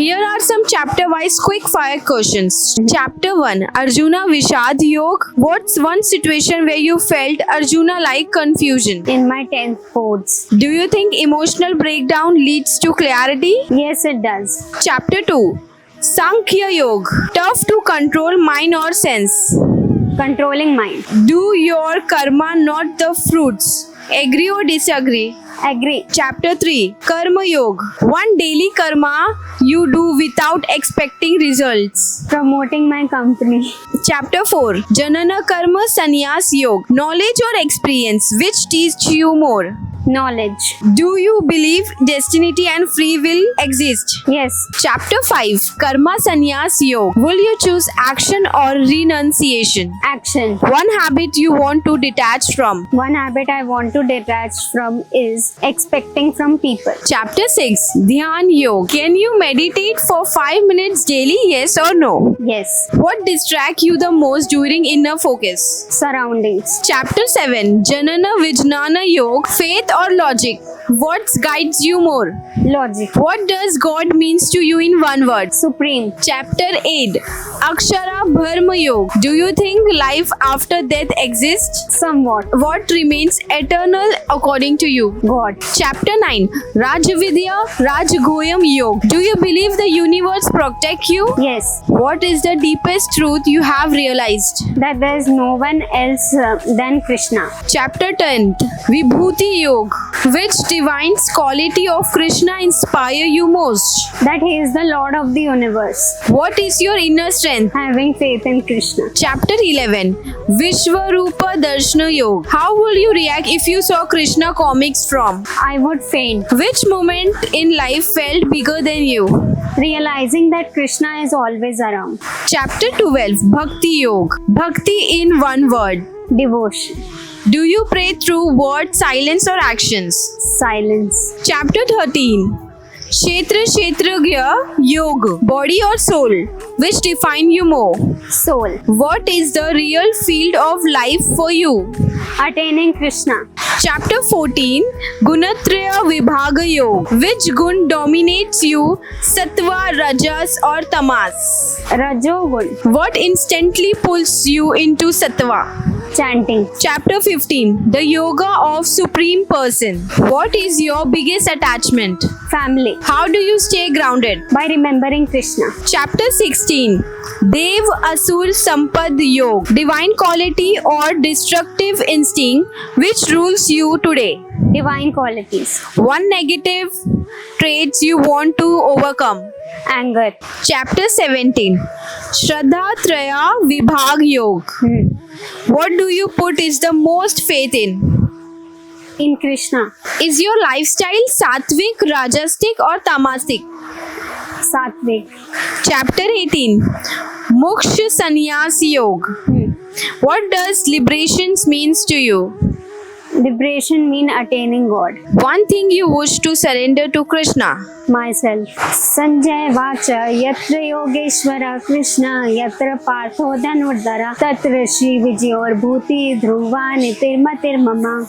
Here are some chapter wise quick fire questions. Chapter 1, Arjuna Vishad Yog. What's one situation where you felt Arjuna like confusion? In my 10th boards. Do you think emotional breakdown leads to clarity? Yes, it does. Chapter 2, Sankhya Yoga. Tough to control mind or sense. Controlling mind. Do your karma, not the fruits. Agree or disagree? Agree. Chapter 3, Karma Yoga. One daily karma you do without expecting results. Promoting my company. Chapter 4, Janana Karma Sannyas Yoga. Knowledge or experience, which teach you more? Knowledge. Do you believe destiny and free will exist? Yes. Chapter 5, Karma Sannyas Yoga. Will you choose action or renunciation? Action. One habit you want to detach from. One habit I want to detach from is expecting from people. Chapter 6, Dhyan Yoga. Can you meditate for 5 minutes daily? Yes or no? Yes. What distracts you the most during inner focus? Surroundings. Chapter 7, Janana Vijnana Yoga. Faith or logic? What guides you more? Logic. What does God means to you in one word? Supreme. Chapter 8, Akshara Bharma Yoga. Do you think life after death exists? Somewhat. What remains eternal according to you? God. Chapter 9, Rajvidya Rajgoyam Yoga. Do you believe the universe protects you? Yes. What is the deepest truth you have realized? That there is no one else than Krishna. Chapter 10, Vibhuti Yoga. Which divine quality of Krishna inspire you most? That he is the Lord of the universe. What is your inner strength? Having faith in Krishna. Chapter 11, Vishwarupa Darshana Yoga. How will you react if you saw Krishna comics from? I would faint. Which moment in life felt bigger than you? Realizing that Krishna is always around. Chapter 12, Bhakti Yoga. Bhakti in one word. Devotion. Do you pray through words, silence or actions? Silence. Chapter 13, Kshetra Kshetragya Yoga. Body or soul? Which define you more? Soul. What is the real field of life for you? Attaining Krishna. Chapter 14, Gunatraya Vibhaga Yoga. Which gun dominates you? Sattva, Rajas or Tamas? Rajogun. What instantly pulls you into Sattva? Chanting. Chapter 15, The Yoga of Supreme Person. What is your biggest attachment? Family. How do you stay grounded? By remembering Krishna. Chapter 16, Dev Asur Sampad Yoga. Divine quality or destructive instinct which rules you today? Divine qualities. One negative traits you want to overcome. Anger. Chapter 17, Shraddha Traya Vibhag Yoga. What do you put is the most faith in? In Krishna. Is your lifestyle sattvic, rajasic or tamasic? Sattvic. Chapter 18, Moksha Sannyas Yoga. What does liberation means to you? Liberation mean attaining God. One thing you wish to surrender to Krishna. Myself. Sanjay Vacha Yatra Yogeshwara Krishna Yatra Partho Dhanurdhara Tatra Shri Vijayor Bhuti Dhruvani Tirma Tirmama.